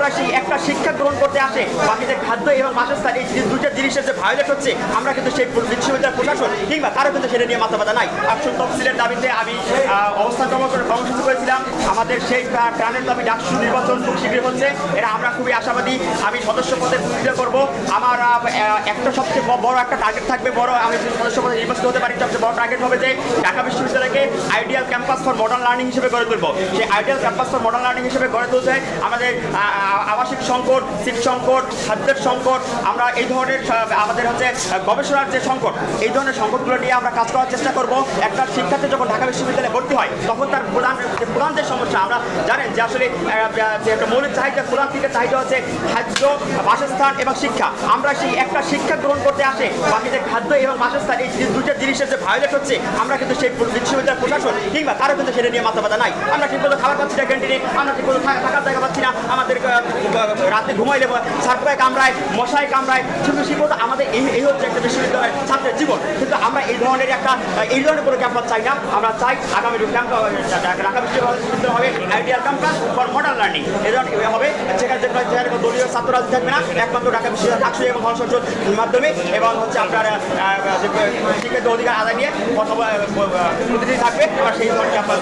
আমরা সেই একটা শিক্ষা গ্রহণ করতে আসে বাকি যে খাদ্য এবং বাসস্থান এই দুটো জিনিসের যে ভায়োলেট হচ্ছে আমরা কিন্তু সেই বিশ্ববিদ্যালয় প্রশাসন কিংবা কারো কিন্তু সেটা নিয়ে মাথা ব্যথা নাই। আসল তফসিলের দাবিতে আমি অবস্থান কর্মসূচি করেছিলাম। আমাদের সেই প্রাণের দাবি ডাকসু নির্বাচন খুব শীঘ্রই হচ্ছে, এটা আমরা খুবই আশাবাদী। আমি সদস্য পদে প্রতিযোগিতা করবো। আমার একটা সবচেয়ে বড় একটা টার্গেট থাকবে, বড় আমি সদস্য পদে নির্বাচিত হতে পারি, সবচেয়ে বড় টার্গেট হবে যে ঢাকা বিশ্ববিদ্যালয়কে ideal campus for modern learning হিসেবে গড়ে তুলবো। সেই ideal campus for modern learning হিসেবে গড়ে তুলতে আমাদের আবাসিক সংকট, সিট সংকট, খাদ্যের সংকট, আমরা এই ধরনের আমাদের হচ্ছে গবেষণার যে সংকট, এই ধরনের সংকটগুলো নিয়ে আমরা কাজ করার চেষ্টা করব। একটা শিক্ষার্থী যখন ঢাকা বিশ্ববিদ্যালয়ে ভর্তি হয় তখন তার প্রধান যে সমস্যা, আমরা জানেন যে আসলে যে একটা মৌলিক চাহিদা, প্রধান থেকে চাহিদা হচ্ছে খাদ্য, বাসস্থান এবং শিক্ষা। আমরা সেই একটা শিক্ষা গ্রহণ করতে আসে বাকি যে খাদ্য এবং বাসস্থান এই দুটো জিনিসের যে ভায়োলেট হচ্ছে আমরা কিন্তু সেই বিশ্ববিদ্যালয় প্রশাসন কিংবা কারো কিন্তু সেটা নিয়ে মাথা ব্যথা নাই। আমরা ঠিকমতো খাবার পাচ্ছি না ক্যান্টিনে, আমরা ঠিকমতো থাকার জায়গা পাচ্ছি না, আমাদের রাতে ঘুমাইলে সার্পায় কামড়ায়, মশায় কামড়ায়, শুধু শিক্ষকতা আমাদের এই হচ্ছে একটা বিশ্ববিদ্যালয়ের ছাত্রের জীবন। কিন্তু আমরা এই ধরনের কোনো ক্যাম্পাস চাই না। আমরা চাই আগামী ঢাকা বিশ্ববিদ্যালয় হবে ideal campus for modern learning. এই ধরনের হবে যেখানে দলীয় ছাত্ররাজ থাকবে না, একমাত্র ঢাকা বিশ্ববিদ্যালয় ডাকসু এবং গণসংসদ মাধ্যমে এবং হচ্ছে আপনার শিক্ষার্থী অধিকার আদায় নিয়ে কথা প্রতিনিধি থাকবে। আর সেই ধরনের ক্যাম্পাস